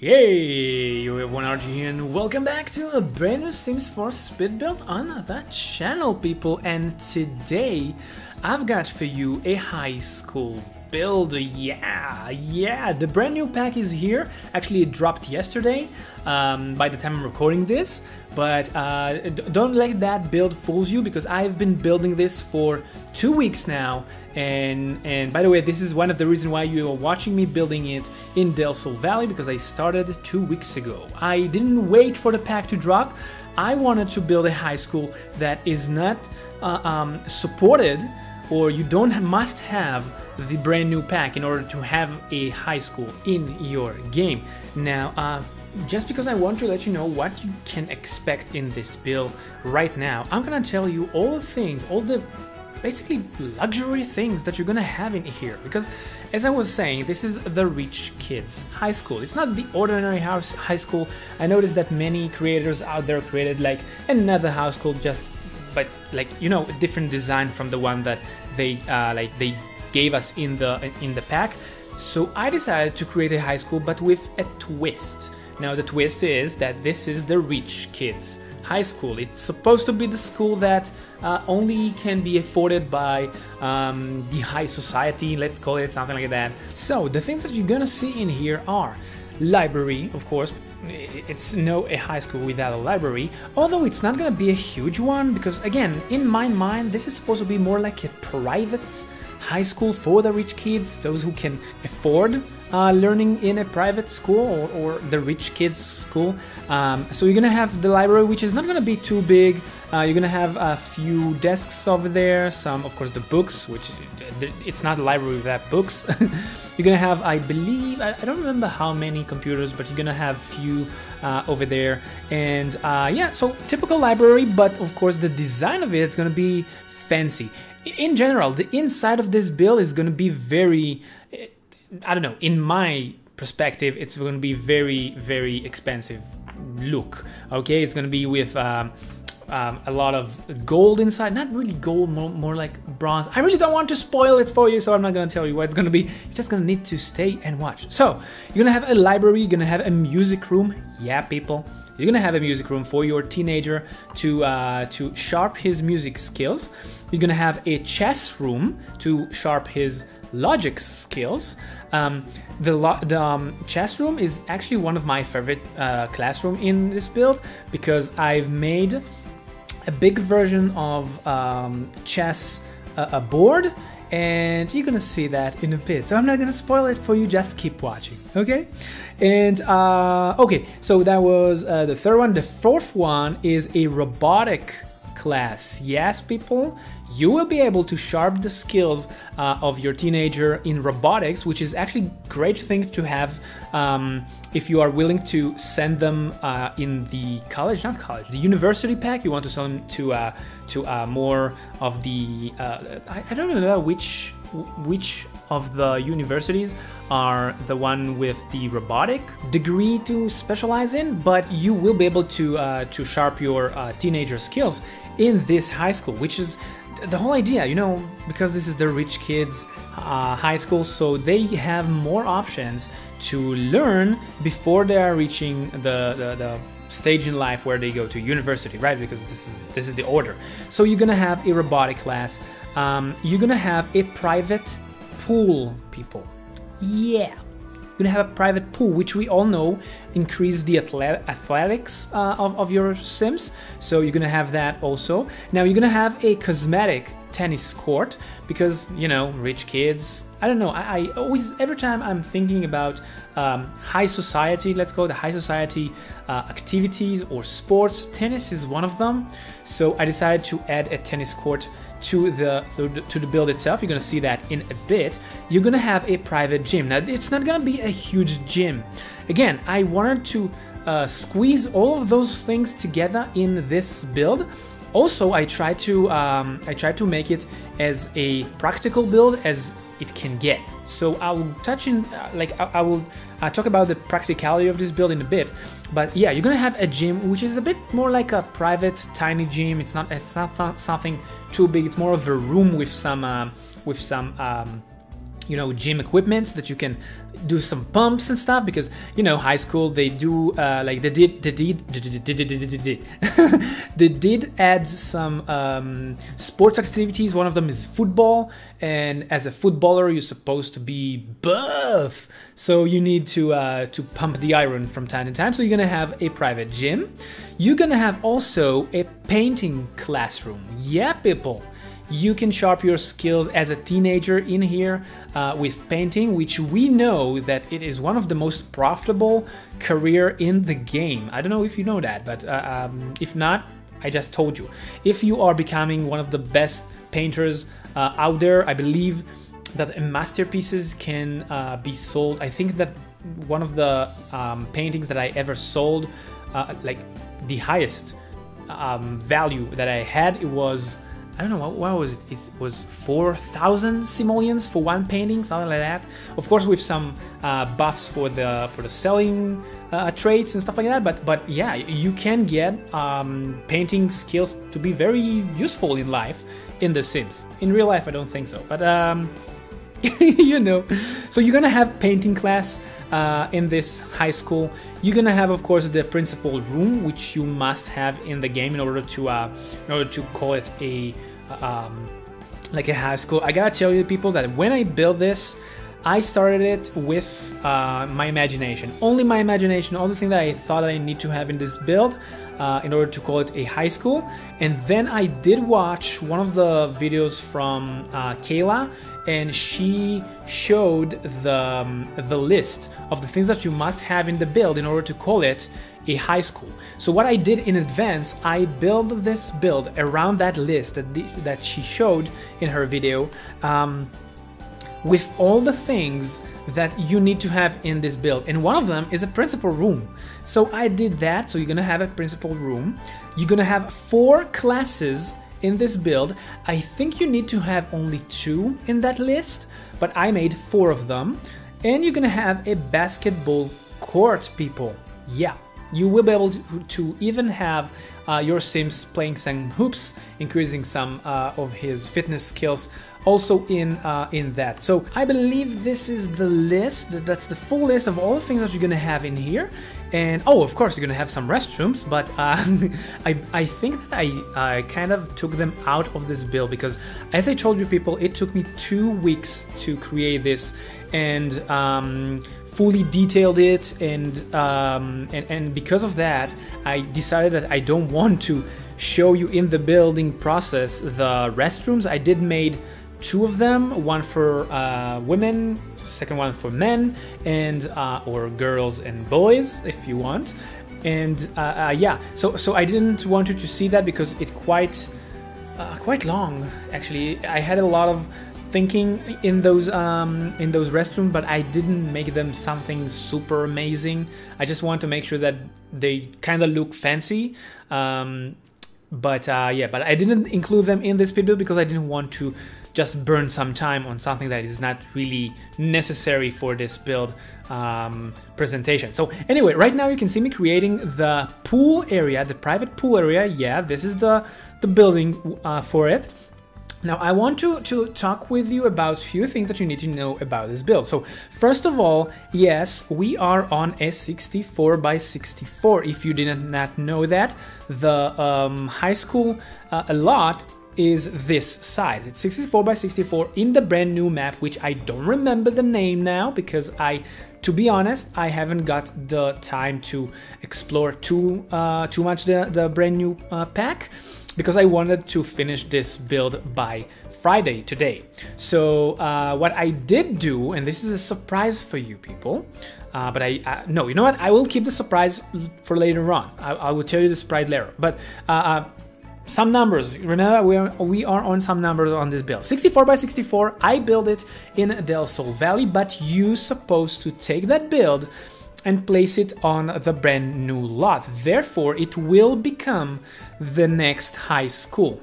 Hey, you have one RG here and welcome back to a brand new Sims 4 speed build on that channel, people. And today I've got for you a high school build. Yeah, the brand new pack is here. Actually, it dropped yesterday by the time I'm recording this, but don't let that build fool you, because I've been building this for 2 weeks now. And by the way, this is one of the reasons why you are watching me building it in Del Sol Valley, because I started 2 weeks ago. I didn't wait for the pack to drop. I wanted to build a high school that is not supported, or you must have the brand new pack in order to have a high school in your game. Now, just because I want to let you know what you can expect in this build right now, I'm gonna tell you all the things, all the basically luxury things that you're gonna have in here, because as I was saying, this is the rich kids high school. It's not the ordinary high school. I noticed that many creators out there created like another high school, but like, you know, a different design from the one that they gave us in the pack. So I decided to create a high school, but with a twist. Now the twist is that this is the rich kids high school. It's supposed to be the school that only can be afforded by the high society, let's call it something like that. So the things that you're gonna see in here are library, of course. It's no a high school without a library, although it's not gonna be a huge one, because again, in my mind, this is supposed to be more like a private high school for the rich kids, those who can afford learning in a private school or the rich kids school. So you're gonna have the library, which is not gonna be too big. You're gonna have a few desks over there, some, of course, the books, which it's not a library without books. You're gonna have, I believe, I don't remember how many computers, but you're gonna have few over there. And yeah, so typical library, but of course the design of it's gonna be fancy. In general, the inside of this build is going to be very, I don't know, in my perspective, it's going to be very, very expensive look. Okay, it's going to be with a lot of gold inside. Not really gold, more like bronze. I really don't want to spoil it for you, so I'm not going to tell you what it's going to be. You're just going to need to stay and watch. So, you're going to have a library, you're going to have a music room. Yeah, people. You're gonna have a music room for your teenager to sharp his music skills. You're gonna have a chess room to sharp his logic skills. The chess room is actually one of my favorite classroom in this build, because I've made a big version of chess a board, and you're gonna see that in a bit, so I'm not gonna spoil it for you, just keep watching, okay? And okay, so that was the third one. The fourth one is a robotic class. Yes, people, you will be able to sharpen the skills of your teenager in robotics, which is actually a great thing to have if you are willing to send them in the the university pack. You want to send them to more of the I don't know which of the universities are the one with the robotic degree to specialize in, but you will be able to sharp your teenager skills in this high school, which is the whole idea, you know, because this is the rich kids high school, so they have more options to learn before they are reaching the stage in life where they go to university, right? Because this is the order. So you're gonna have a robotic class. You're gonna have a private pool, people. Yeah, you're gonna have a private pool, which we all know increase the athletics of your Sims. So you're gonna have that also. Now you're gonna have a cosmetic tennis court, because, you know, rich kids. I don't know, I always, every time I'm thinking about high society, let's go the high society activities or sports, tennis is one of them. So I decided to add a tennis court to the build itself. You're gonna see that in a bit. You're gonna have a private gym. Now it's not gonna be a huge gym. Again, I wanted to squeeze all of those things together in this build. Also, I try to make it as a practical build as it can get. So I'll touch in I will talk about the practicality of this build in a bit. But yeah, you're gonna have a gym, which is a bit more like a private tiny gym. It's not something too big. It's more of a room with some you know, gym equipment that you can do some pumps and stuff, because, you know, high school, they do like they did add some sports activities. One of them is football, and as a footballer you're supposed to be buff, so you need to pump the iron from time to time. So you're gonna have a private gym. You're gonna have also a painting classroom. Yeah, people, you can sharpen your skills as a teenager in here with painting, which we know that it is one of the most profitable career in the game. I don't know if you know that, but if not, I just told you. If you are becoming one of the best painters out there, I believe that masterpieces can be sold. I think that one of the paintings that I ever sold, like the highest value that I had, it was, I don't know, what was it? It was 4,000 simoleons for one painting, something like that. Of course, with some buffs for the selling traits and stuff like that. But yeah, you can get painting skills to be very useful in life in The Sims. In real life, I don't think so. But you know, so you're gonna have painting class in this high school. You're gonna have, of course, the principal room, which you must have in the game in order to call it a like a high school. I gotta tell you, people, that when I built this, I started it with my imagination, only my imagination, all the thing that I thought I need to have in this build in order to call it a high school. And then I did watch one of the videos from Kayla, and she showed the list of the things that you must have in the build in order to call it a high school. So what I did in advance, I built this build around that list that she showed in her video, with all the things that you need to have in this build. And one of them is a principal room. So I did that. So you're gonna have a principal room. You're gonna have 4 classes in this build. I think you need to have only 2 in that list, but I made 4 of them. And you're gonna have a basketball court, people. Yeah, you will be able to even have your Sims playing some hoops, increasing some of his fitness skills also in that. So I believe this is the list. That's the full list of all the things that you're gonna have in here. And oh, of course, you're gonna have some restrooms, but I think that I kind of took them out of this build because, as I told you, people, it took me 2 weeks to create this and fully detailed it, and because of that, I decided that I don't want to show you in the building process the restrooms. I did made 2 of them, one for women, second one for men, and or girls and boys if you want. And yeah, so I didn't want you to see that because it's quite long actually. I had a lot of thinking in those restrooms, but I didn't make them something super amazing. I just want to make sure that they kind of look fancy. But I didn't include them in this video because I didn't want to just burn some time on something that is not really necessary for this build presentation. So anyway, right now you can see me creating the pool area, the private pool area. Yeah, this is the building for it. Now I want to talk with you about a few things that you need to know about this build. So first of all, yes, we are on a 64 by 64. If you did not know that, the high school lot is this size. It's 64 by 64 in the brand new map, which I don't remember the name now because to be honest, I haven't got the time to explore too much the brand new pack, because I wanted to finish this build by Friday today. So what I did do, and this is a surprise for you people, but no, you know what? I will keep the surprise for later on. I will tell you the surprise later. But some numbers. Remember, we are on some numbers on this build. 64 by 64. I built it in Del Sol Valley, but you're supposed to take that build and place it on the brand new lot. Therefore, it will become the next high school,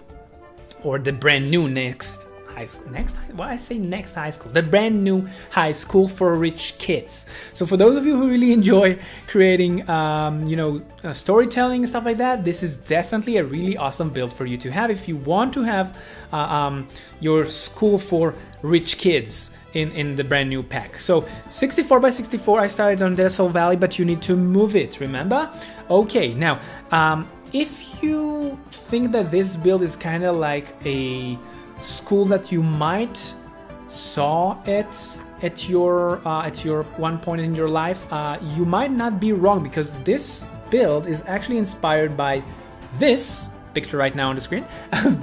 or the brand new next high school. Why I say next high school? The brand new high school for rich kids. So for those of you who really enjoy creating, you know, storytelling and stuff like that, this is definitely a really awesome build for you to have if you want to have your school for rich kids in the brand new pack. So 64 by 64, I started on Desert Valley, but you need to move it, remember? Okay, now if you think that this build is kind of like a school that you might saw at your one point in your life, you might not be wrong, because this build is actually inspired by this picture right now on the screen,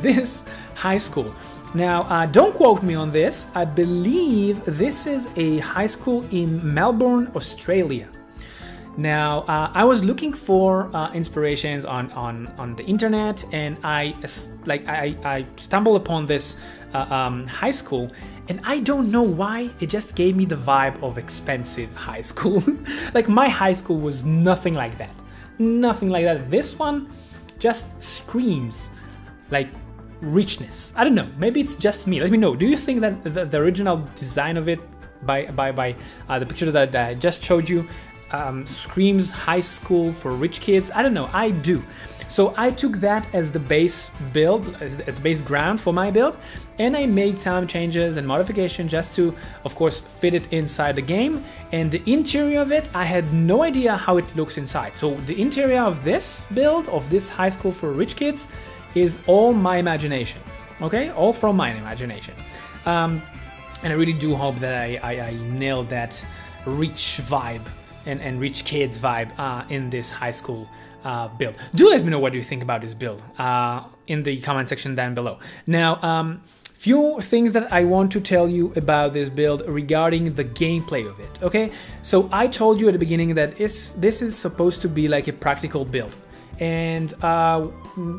this high school. Now, don't quote me on this. I believe this is a high school in Melbourne, Australia. Now, I was looking for inspirations on the internet, and I stumbled upon this high school, and I don't know why it just gave me the vibe of expensive high school. Like, my high school was nothing like that. Nothing like that. This one just screams like richness. I don't know, maybe it's just me. Let me know, do you think that the original design of it by the picture that I just showed you screams high school for rich kids? I don't know, I do. So I took that as the base build, as the base ground for my build, and I made some changes and modifications just to, of course, fit it inside the game. And the interior of it, I had no idea how it looks inside. So the interior of this build, of this high school for rich kids, is all my imagination, okay? All from my imagination. And I really do hope that I nailed that rich vibe and rich kids vibe in this high school build. Do let me know what you think about this build in the comment section down below. Now, few things that I want to tell you about this build regarding the gameplay of it, okay? So I told you at the beginning that this is supposed to be like a practical build. And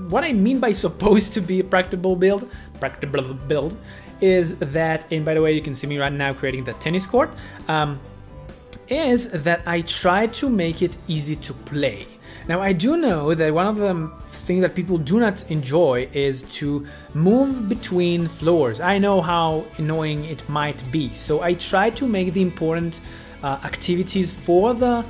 what I mean by supposed to be a practical build is that, and by the way, you can see me right now creating the tennis court, is that I try to make it easy to play. Now, I do know that one of the things that people do not enjoy is to move between floors. I know how annoying it might be, so I try to make the important activities for the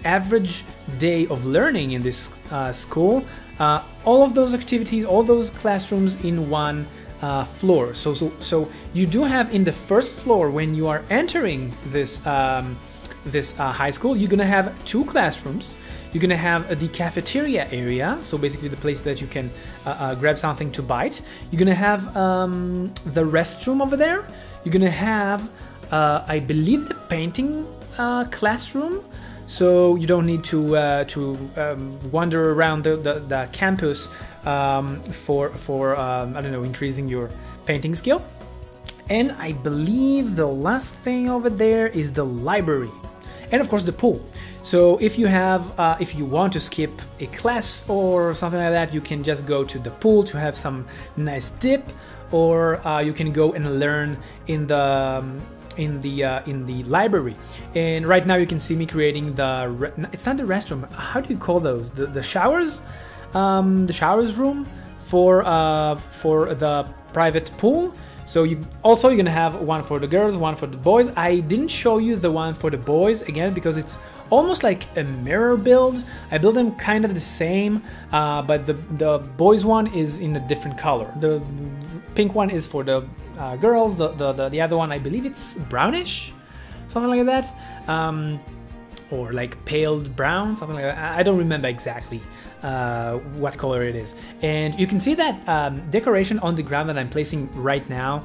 average day of learning in this school, all of those activities, all those classrooms in one floor. So you do have in the first floor, when you are entering this high school, you're gonna have 2 classrooms. You're gonna have the cafeteria area, so basically the place that you can grab something to bite. You're gonna have the restroom over there. You're gonna have, I believe, the painting classroom, so you don't need to wander around the campus for I don't know, increasing your painting skill. And I believe the last thing over there is the library, and of course the pool. So if you have if you want to skip a class or something like that, you can just go to the pool to have some nice dip, or you can go and learn in the library. And right now you can see me creating it's not the restroom, how do you call those, the showers, the showers room for the private pool. So you're gonna have one for the girls, one for the boys. I didn't show you the one for the boys again because it's almost like a mirror build. I build them kind of the same, but the boys one is in a different color. The pink one is for the girls. The other one, I believe it's brownish, something like that, or like pale brown, something like that. I don't remember exactly what color it is. And you can see that decoration on the ground that I'm placing right now,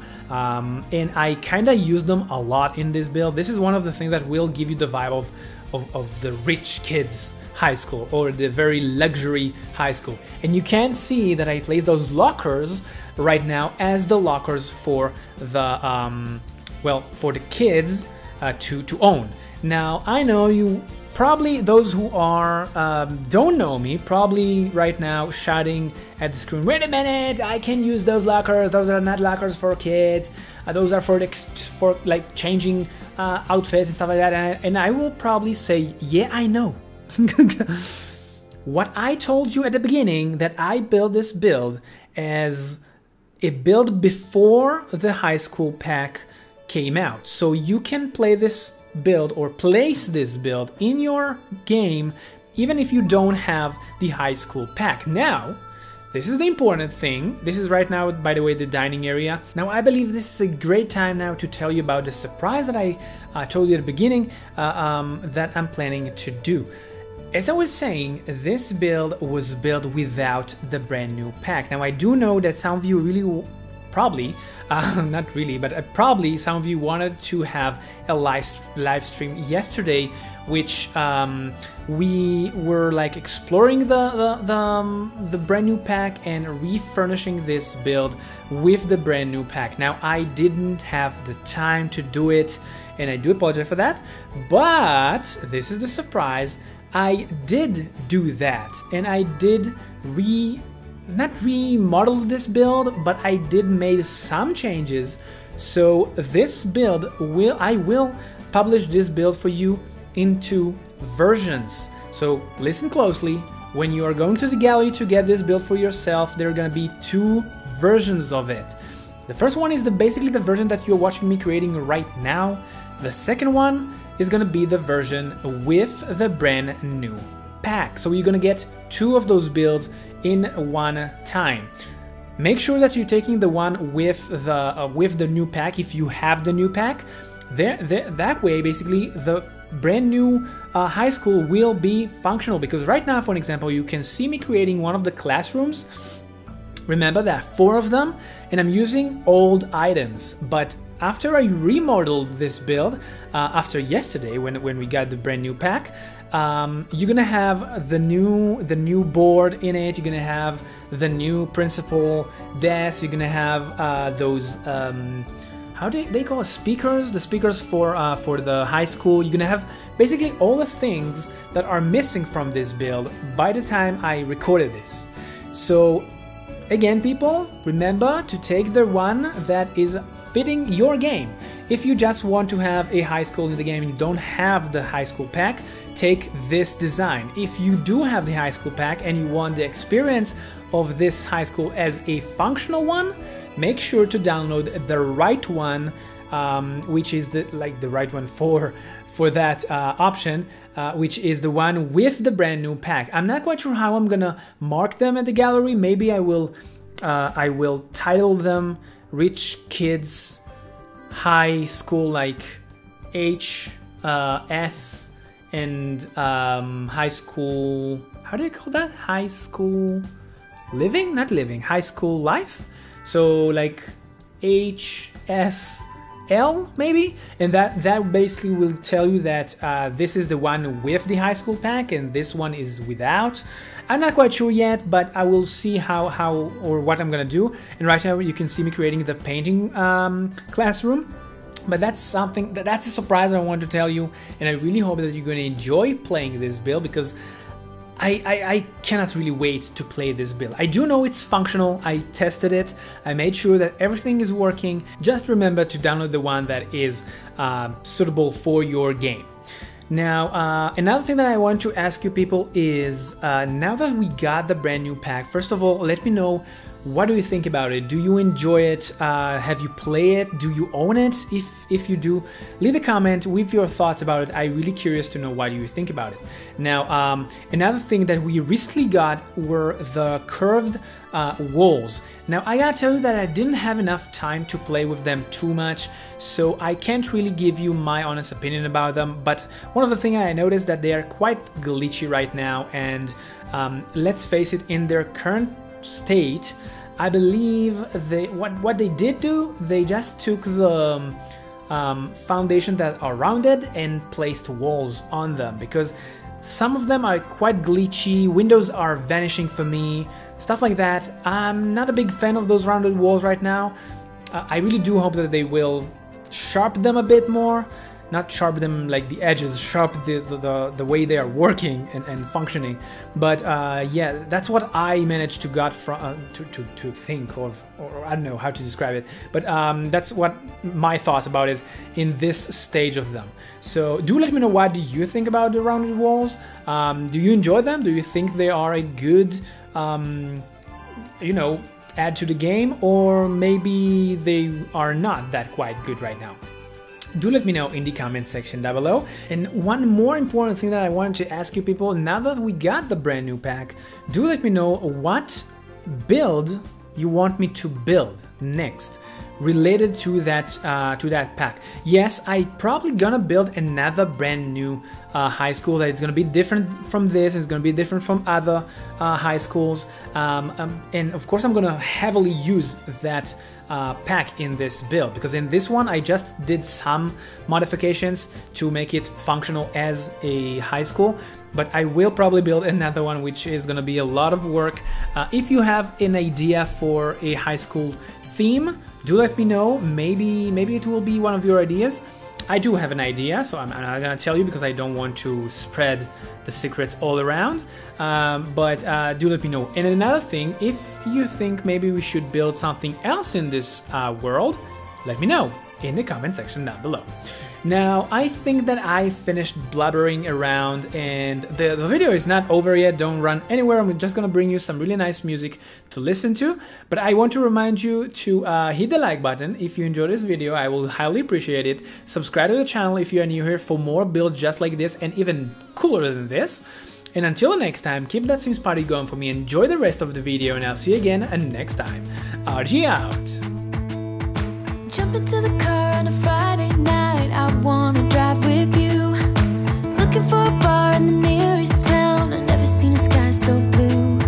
and I kind of use them a lot in this build. This is one of the things that will give you the vibe of the rich kids high school, or the very luxury high school. And you can see that I place those lockers right now as the lockers for the for the kids to own. Now, I know you probably, those who are don't know me, probably right now shouting at the screen, wait a minute, I can use those lockers, those are not lockers for kids, those are for like changing outfits and stuff like that. And I will probably say, yeah, I know. What I told you at the beginning, that I built this build as a build before the high school pack came out. So you can play this build or place this build in your game even if you don't have the high school pack. Now, this is the important thing. This is right now, by the way, the dining area. Now, I believe this is a great time now to tell you about the surprise that I told you at the beginning that I'm planning to do. As I was saying, this build was built without the brand new pack. Now, I do know that some of you really probably, not really, but probably some of you wanted to have a live stream yesterday, which we were like exploring the brand new pack and refurnishing this build with the brand new pack. Now, I didn't have the time to do it, and I do apologize for that, but this is the surprise. I did do that, and I did not remodel this build, but I did make some changes. So this build I will publish this build for you in 2 versions. So listen closely. When you are going to the gallery to get this build for yourself, there are going to be 2 versions of it. The first one is basically the version that you're watching me creating right now. The second one is going to be the version with the brand new pack. So you're going to get 2 of those builds in one time. Make sure that you're taking the one with the new pack if you have the new pack. That way, basically, the brand new high school will be functional, because right now, for an example, you can see me creating one of the classrooms. Remember that 4 of them, and I'm using old items, but after I remodeled this build, after yesterday when we got the brand new pack, you're gonna have the new board in it. You're gonna have the new principal desk. You're gonna have those how do they call it? Speakers? The speakers for the high school. You're gonna have basically all the things that are missing from this build by the time I recorded this. So again, people, remember to take the one that is fitting your game. If you just want to have a high school in the game and you don't have the high school pack, take this design. If you do have the high school pack and you want the experience of this high school as a functional one, make sure to download the right one, which is the right one for that option, which is the one with the brand new pack. I'm not quite sure how I'm gonna mark them at the gallery. Maybe I will title them Rich Kids High School, like HS, and high school, how do you call that? High school living? Not living, high school life. So like HSL maybe, and that basically will tell you that this is the one with the high school pack and this one is without. I'm not quite sure yet, but I will see how or what I'm gonna do. And right now you can see me creating the painting classroom. But that's a surprise I want to tell you, and I really hope that you're gonna enjoy playing this build, because I cannot really wait to play this build. I do know it's functional. I tested it. I made sure that everything is working. Just remember to download the one that is suitable for your game. Now, another thing that I want to ask you people is, now that we got the brand new pack, first of all, let me know, what do you think about it? Do you enjoy it? Have you played it? Do you own it? If you do, leave a comment with your thoughts about it. I'm really curious to know what you think about it. Now, another thing that we recently got were the curved walls. Now, I gotta tell you that I didn't have enough time to play with them too much, so I can't really give you my honest opinion about them. But one of the things I noticed that they are quite glitchy right now, and let's face it, in their current state, I believe what they did do, they just took the foundation that are rounded and placed walls on them, because some of them are quite glitchy, windows are vanishing for me, stuff like that. I'm not a big fan of those rounded walls right now. I really do hope that they will sharpen them a bit more. Not sharp them like the edges, sharp the way they are working and functioning. But yeah, that's what I managed to got from to think of, or I don't know how to describe it. But that's what my thoughts about it in this stage of them. So do let me know, what do you think about the rounded walls? Do you enjoy them? Do you think they are a good, you know, add to the game, or maybe they are not that quite good right now. Do let me know in the comment section down below. And one more important thing that I wanted to ask you people, now that we got the brand new pack, do let me know what build you want me to build next related to that pack. Yes, I probably gonna build another brand new high school that is gonna be different from this. It's gonna be different from other high schools, and of course I'm gonna heavily use that pack in this build, because in this one I just did some modifications to make it functional as a high school, but I will probably build another one, which is gonna be a lot of work. If you have an idea for a high school theme, do let me know. Maybe it will be one of your ideas. I do have an idea, so I'm not gonna tell you because I don't want to spread the secrets all around, but do let me know. And another thing, if you think maybe we should build something else in this world, let me know in the comment section down below. Now, I think that I finished blubbering around, and the video is not over yet. Don't run anywhere. I'm just gonna bring you some really nice music to listen to, but I want to remind you to hit the like button if you enjoyed this video. I will highly appreciate it. Subscribe to the channel if you are new here for more builds just like this and even cooler than this. And until next time, keep that Sims party going for me. Enjoy the rest of the video, and I'll see you again next time. RG out. Jump into the car on a Friday night, I wanna drive with you. Looking for a bar in the nearest town, I've never seen a sky so blue.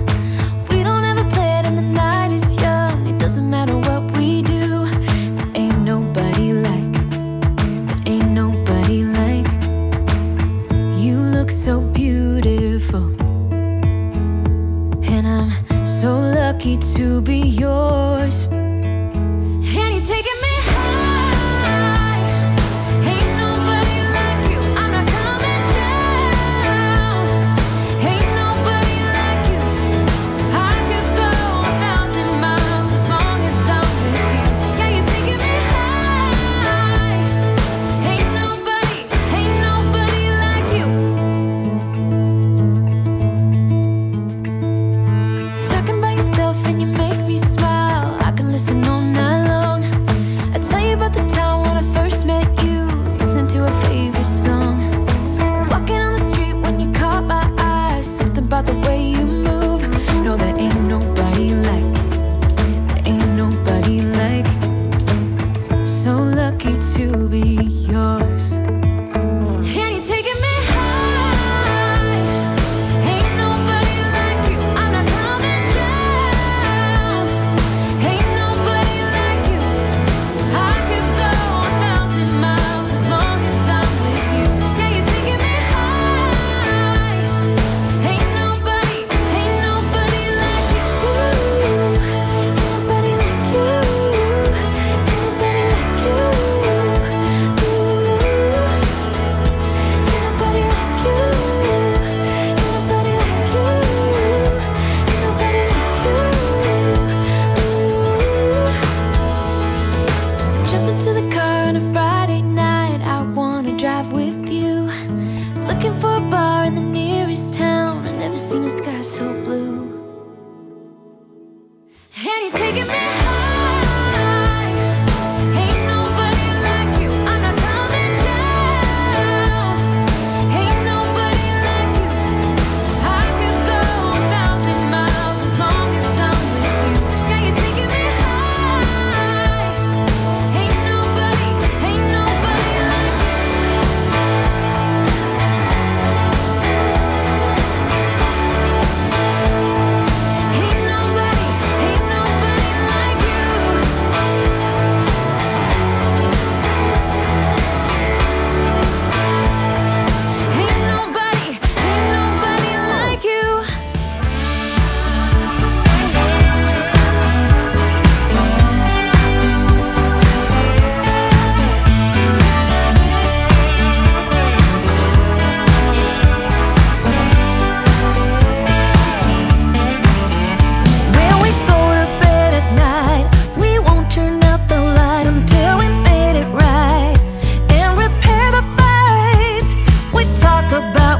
We don't ever play it and the night is young, it doesn't matter what we do. There ain't nobody like, you look so beautiful. And I'm so lucky to be yours. And you're taking me to be yours. And you're taking me high. Ain't nobody like you. I'm not coming down. Ain't nobody like you. I could go 1,000 miles as long as I'm with you. Yeah, you're taking me high. Ain't nobody like you. Ain't nobody like you. Seen a sky so blue. And you're taking me high. Ain't nobody like you. I'm not coming down. Ain't nobody like you. I could go 1,000 miles as long as I'm with you. Yeah, you're taking me high. Ain't nobody like you.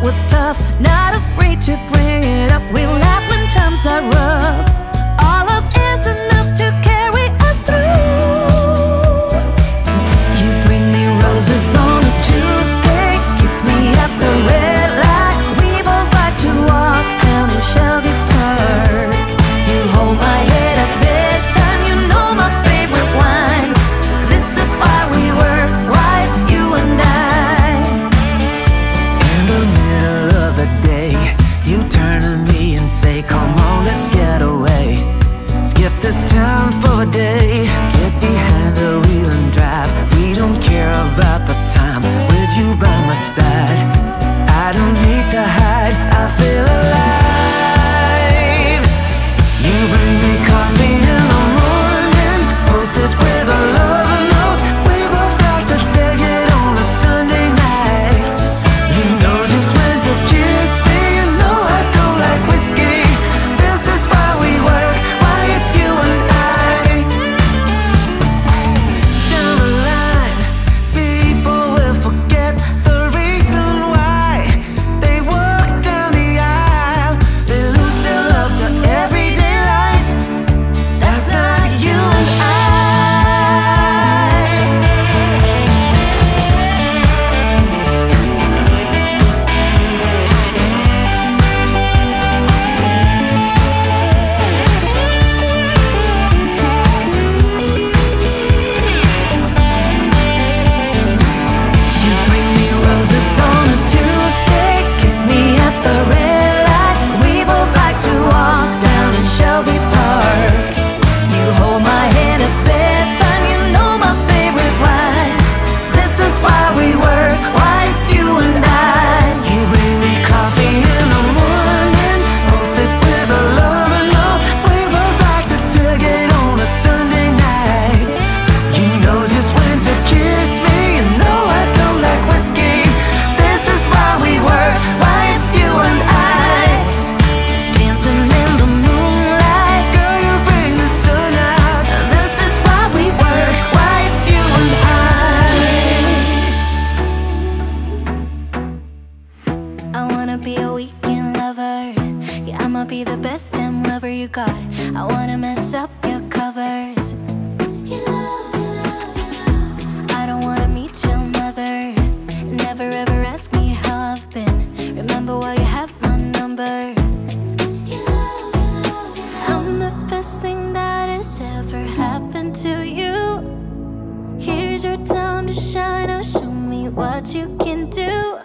What's tough, not afraid to bring it up. We laugh when times are rough. All of is enough. wanna be a weekend lover. Yeah, I'ma be the best damn lover you got. I wanna mess up your covers. I don't wanna meet your mother. Never ever ask me how I've been. Remember why you have my number. I'm the best thing that has ever happened to you. Here's your time to shine. Now show me what you can do.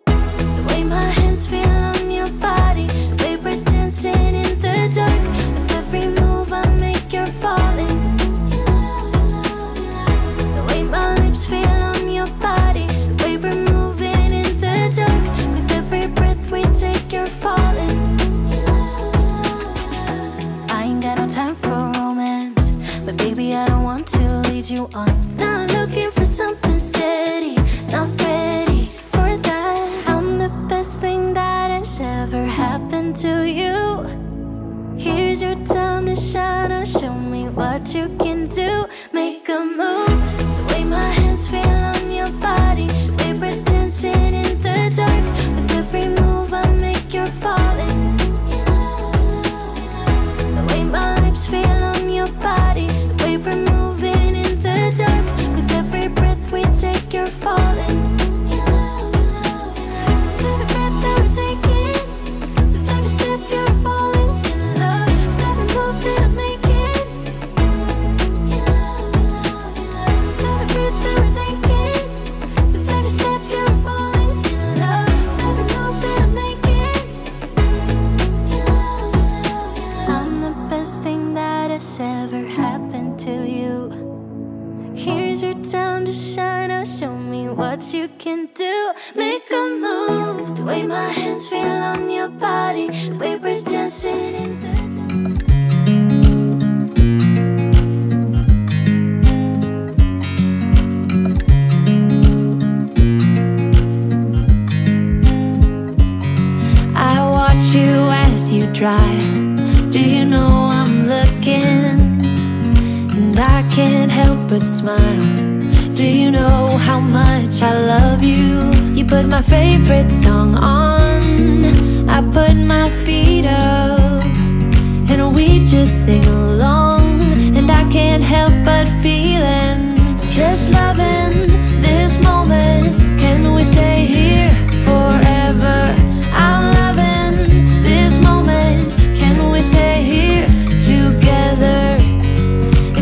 The way my hands feel on your body, the way we're dancing in the dark. With every move I make, you're falling. The way my lips feel on your body, the way we're moving in the dark. With every breath we take, you're falling. I ain't got no time for romance, but baby I don't want to lead you on. Not looking for something steady, not ready for that. I'm the best thing that has ever happened to you. Here's your time to shine. Now show me what you can do. Make a move. The way my hands feel on your body, the way we're dancing in the dark. With every move I make, you're falling. The way my lips feel on your body, the way we're moving in the dark. With every breath we take, you're falling. Every breath that we're taking, with every step you're falling in love. With every move that I'm making, every breath that we're taking, with every step you're falling in love. With every move that I'm making, I'm the best thing that has ever happened to you. Here's your time to shine. Now show me what you can do. Make a move. The way my hands feel on your body, the way we're dancing in the I watch you as you drive. Do you know I'm looking? And I can't help but smile. Do you know how much I love you? You put my favorite song on, I put my feet up, and we just sing along. And I can't help but feeling, just loving this moment. Can we stay here forever? I'm loving this moment. Can we stay here together?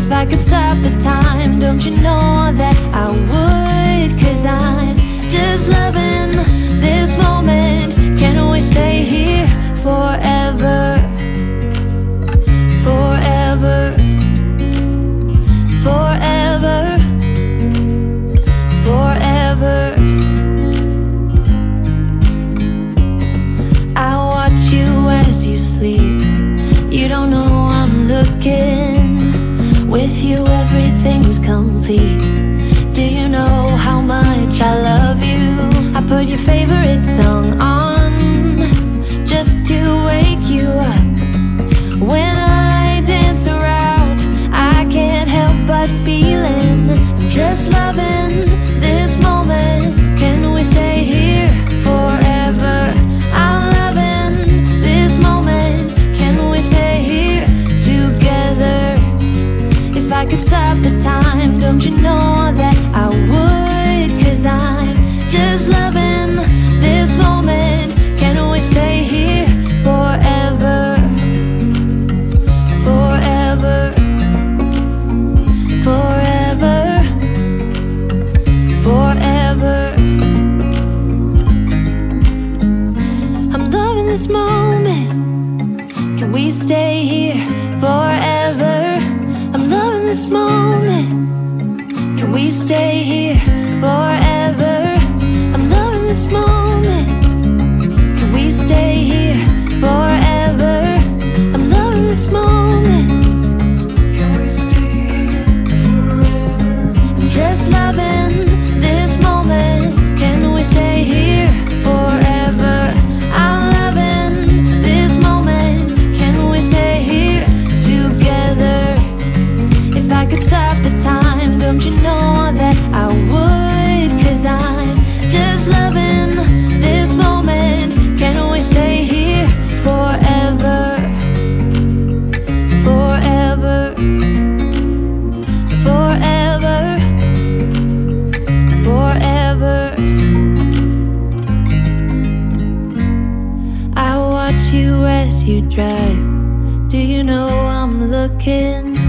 If I could stop the time, don't you know that I would? 'Cause I'm just loving this moment. Can we stay here forever? Forever. Forever. Forever. I watch you as you sleep. You don't know I'm looking. With you everything's complete. Do you know how much I love you? I put your favorite song on just to wake you up. When I dance around, I can't help but feeling, I'm just loving this moment. Can we stay here forever? I'm loving this moment. Can we stay here together? If I could stop the time, don't you know that I would? 'Cause I'm just loving this moment. Can we stay here forever? Forever. Forever. Forever. I'm loving this moment. Can we stay here forever? I'm loving this moment. Can we stay here forever? I'm loving this moment. Can we stay here forever? I'm loving this moment. Can we stay here forever? I'm just loving this moment. Can we stay here forever? I'm loving this moment. Can we stay here together? If I could stop the time, don't you know that I would? 'Cause I'm just loving as you drive. Do you know I'm looking?